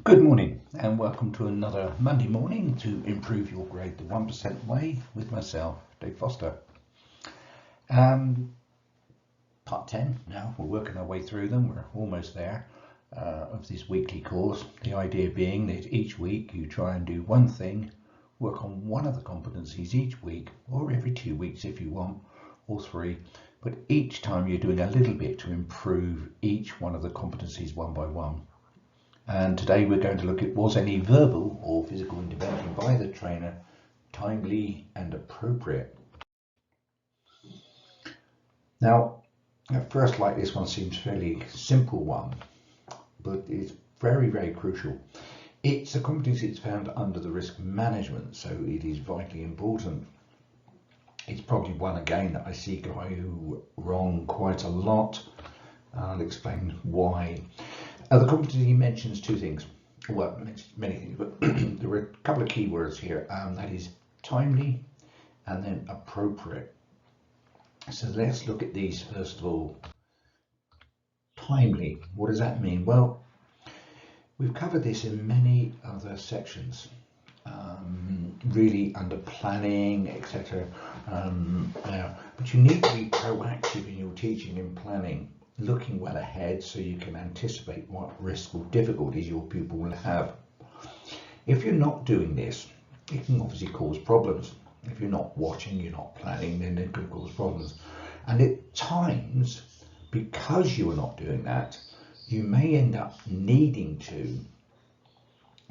Good morning and welcome to another Monday morning to improve your grade the 1% way with myself, Dave Foster. Part 10 now, we're working our way through them, we're almost there of this weekly course. The idea being that each week you try and do one thing, work on one of the competencies each week or every 2 weeks if you want, or 3, but each time you're doing a little bit to improve each one of the competencies one by one. And today we're going to look at was any verbal or physical intervention by the trainer timely and appropriate. Now, at first light, this one seems fairly simple one, but it's very, very crucial. It's a competency that's found under the risk management, so it is vitally important. It's probably one again that I see go wrong quite a lot. I'll explain why. The competency mentions two things, well, many things, but there are a couple of key words here, that is timely and then appropriate. So let's look at these first of all. Timely, what does that mean? Well, we've covered this in many other sections, really under planning, etc. But you need to be proactive in your teaching and planning, looking well ahead so you can anticipate what risks or difficulties your pupil will have. If you're not doing this, it can obviously cause problems. If you're not watching, you're not planning, then it could cause problems. And at times, because you are not doing that, you may end up needing to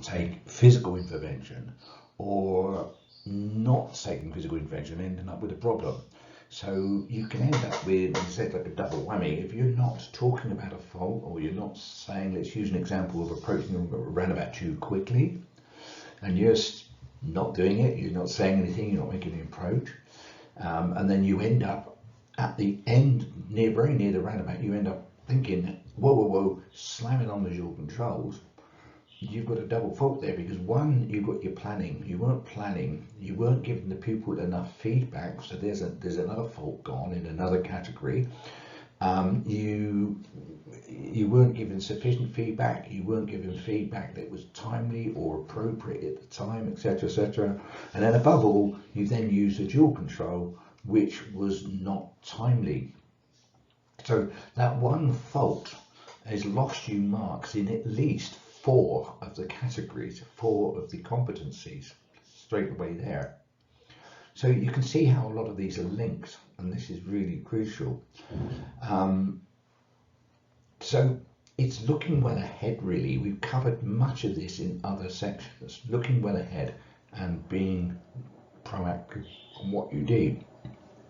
take physical intervention or not taking physical intervention and ending up with a problem. So you can end up with, as I said, like a double whammy. If you're not talking about a fault, or you're not saying, let's use an example of approaching a roundabout too quickly, and you're not doing it, you're not saying anything, you're not making an approach, and then you end up at the end, very near the roundabout, you end up thinking, whoa, slamming on the dual controls. You've got a double fault there, because one, you've got your planning, you weren't giving the pupil enough feedback, so there's another fault gone in another category. You weren't given sufficient feedback, you weren't given feedback that was timely or appropriate at the time, etc. And then above all, you then used a dual control which was not timely. So that one fault has lost you marks in at least 4 of the categories, 4 of the competencies, straight away there. So you can see how a lot of these are linked, and this is really crucial. So it's looking well ahead, really. We've covered much of this in other sections, looking well ahead and being proactive on what you do.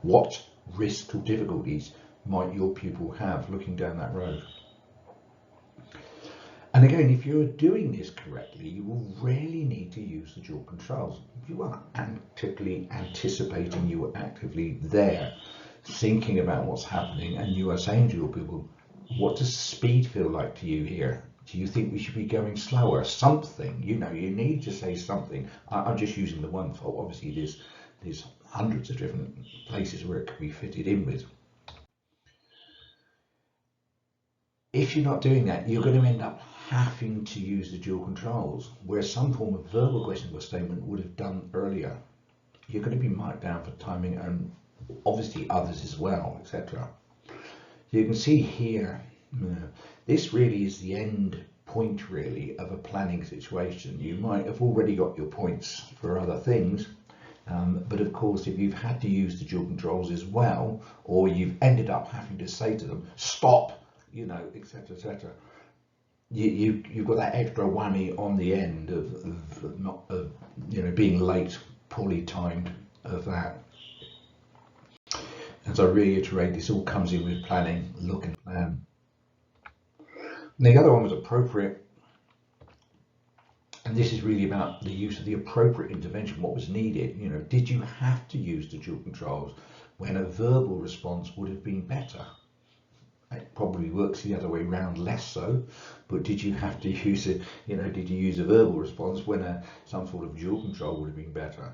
What risks or difficulties might your pupil have looking down that road? And again, if you're doing this correctly, you will rarely need to use the dual controls. If you are actively anticipating, you are actively there, thinking about what's happening, and you are saying to your pupil, what does speed feel like to you here? Do you think we should be going slower? Something, you need to say something. I'm just using the one fault. Obviously, there's hundreds of different places where it could be fitted in with. If you're not doing that, you're going to end up having to use the dual controls, where some form of verbal question or statement would have done earlier. You're going to be marked down for timing, and obviously others as well, etc. You can see here, this really is the end point really of a planning situation. You might have already got your points for other things, but of course if you've had to use the dual controls as well, or you've ended up having to say to them, stop, etc. You've got that extra whammy on the end of being late, poorly timed of that. As I reiterate, this all comes in with planning, look and plan. And the other one was appropriate, and this is really about the use of the appropriate intervention. What was needed? Did you have to use the dual controls when a verbal response would have been better? It probably works the other way around, less so, but did you have to use it? Did you use a verbal response when some sort of dual control would have been better?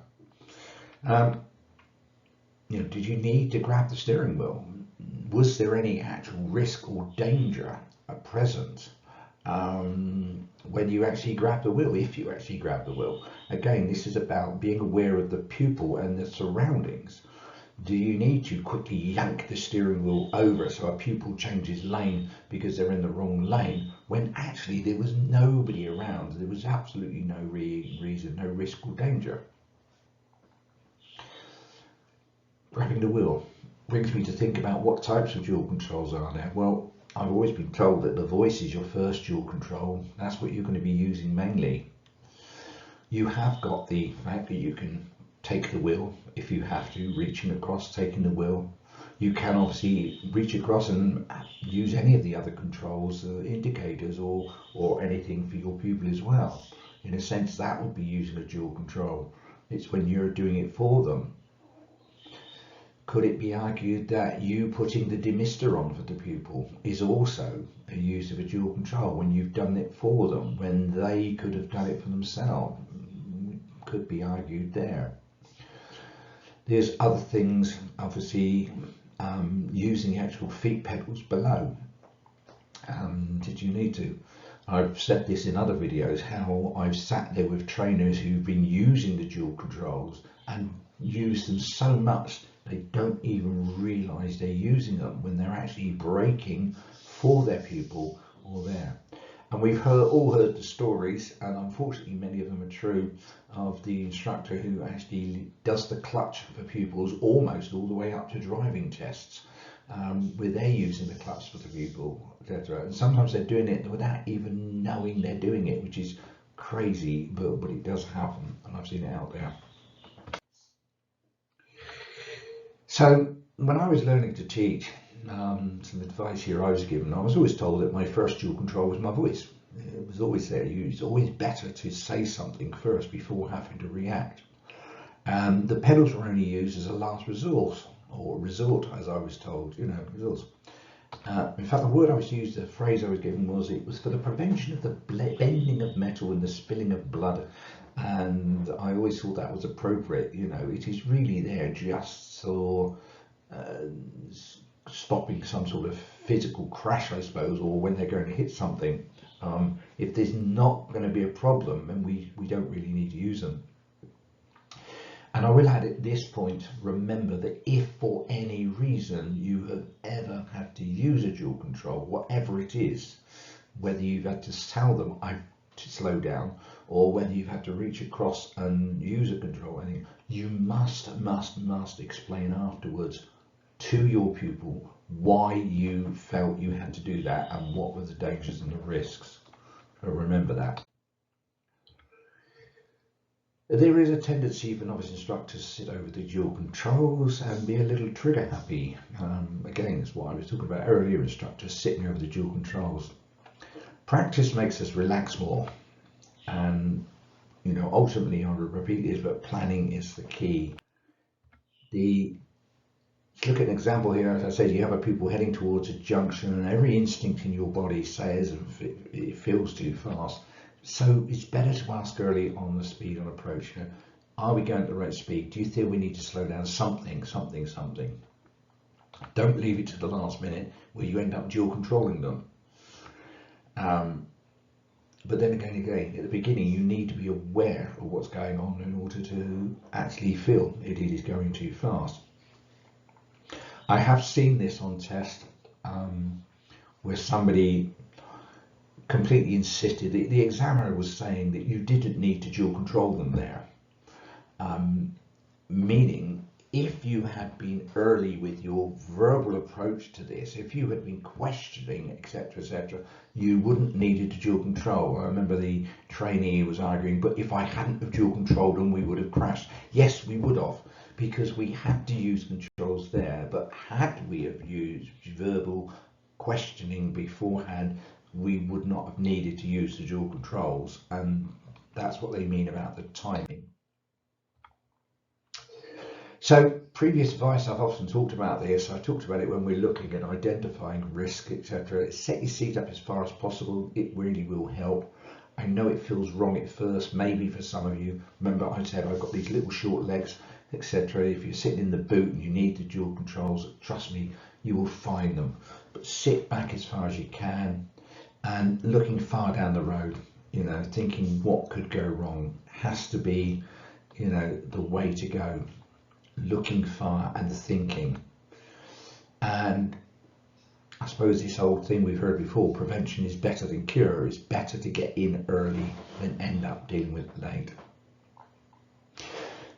Did you need to grab the steering wheel? Was there any actual risk or danger at present? when you actually grab the wheel, if you actually grab the wheel. Again, this is about being aware of the pupil and the surroundings. Do you need to quickly yank the steering wheel over so a pupil changes lane because they're in the wrong lane, when actually there was nobody around? There was absolutely no reason, no risk or danger. Grabbing the wheel brings me to think about what types of dual controls are there. Well, I've always been told that the voice is your first dual control. That's what you're going to be using mainly. You have got the fact that you can take the wheel if you have to, reaching across, taking the wheel. You can obviously reach across and use any of the other controls, indicators or anything for your pupil as well. In a sense, that would be using a dual control. It's when you're doing it for them. Could it be argued that you putting the demister on for the pupil is also a use of a dual control when you've done it for them, when they could have done it for themselves? Could be argued there. There's other things, obviously, using the actual feet pedals below. Did you need to? I've said this in other videos, how I've sat there with trainers who've been using the dual controls and used them so much they don't even realise they're using them when they're actually braking for their pupil or there. And we've all heard the stories, and unfortunately many of them are true, of the instructor who actually does the clutch for pupils almost all the way up to driving tests, where they're using the clutch for the pupil, etc. And sometimes they're doing it without even knowing they're doing it, which is crazy, but it does happen, and I've seen it out there. So when I was learning to teach, some advice here I was given, I was always told that my first dual control was my voice. It was always there. It's always better to say something first before having to react. And the pedals were only used as a last resort, or resort, as I was told, resource. In fact, the word I was used, the phrase I was given was, it was for the prevention of the bending of metal and the spilling of blood. And I always thought that was appropriate. It is really there just for stopping some sort of physical crash, I suppose, or when they're going to hit something. If there's not going to be a problem, then we don't really need to use them. And I will add at this point, remember that if for any reason you have ever had to use a dual control, whatever it is, whether you've had to tell them to slow down, or whether you've had to reach across and use a control, you must explain afterwards to your pupil why you felt you had to do that and what were the dangers and the risks. So remember that. There is a tendency for novice instructors to sit over the dual controls and be a little trigger happy. Again, that's what I was talking about earlier, instructors sitting over the dual controls. Practice makes us relax more, and ultimately, I will repeat this, but planning is the key. Let's look at an example here. As I said, you have a pupil heading towards a junction, and every instinct in your body says it feels too fast. So it's better to ask early on the speed on approach. Are we going at the right speed? Do you think we need to slow down? Something. Don't leave it to the last minute where you end up dual controlling them. But then again, at the beginning, you need to be aware of what's going on in order to actually feel it is going too fast. I have seen this on test where somebody completely insisted, the examiner was saying that you didn't need to dual control them there, meaning if you had been early with your verbal approach to this, if you had been questioning, etc., you wouldn't need to dual control. I remember the trainee was arguing, but if I hadn't have dual controlled them, we would have crashed. Yes, we would have, because we had to use controls there, but had we have used verbal questioning beforehand, we would not have needed to use the dual controls, and that's what they mean about the timing. So previous advice, I've often talked about this. I talked about it when we're looking at identifying risk, etc. Set your seat up as far as possible. It really will help. I know it feels wrong at first, maybe for some of you. Remember I said I've got these little short legs, etc. If you're sitting in the boot and you need the dual controls, trust me, you will find them. But sit back as far as you can. and looking far down the road, you know, thinking what could go wrong has to be, you know, the way to go. Looking far and thinking. And I suppose this whole thing we've heard before, prevention is better than cure. It's better to get in early than end up dealing with it late.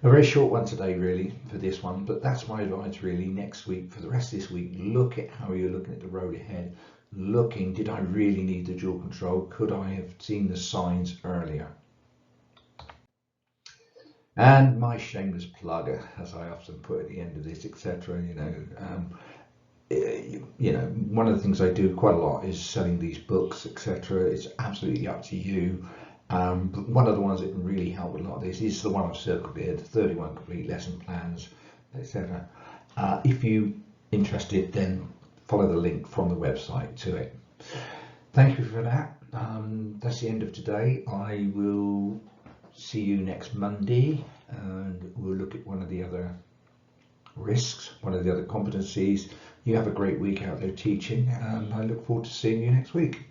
A very short one today really for this one, but that's my advice really. Next week, for the rest of this week, look at how you're looking at the road ahead. Looking, did I really need the dual control? Could I have seen the signs earlier? And my shameless plug, as I often put at the end of this, etc. You know, one of the things I do quite a lot is selling these books, etc. It's absolutely up to you. But one of the ones that can really help with a lot of this is the one I've circled here, the 31 complete lesson plans, etc. If you're interested, then follow the link from the website to it. Thank you for that. That's the end of today. I will see you next Monday, and we'll look at one of the other risks, one of the other competencies. You have a great week out there teaching, and I look forward to seeing you next week.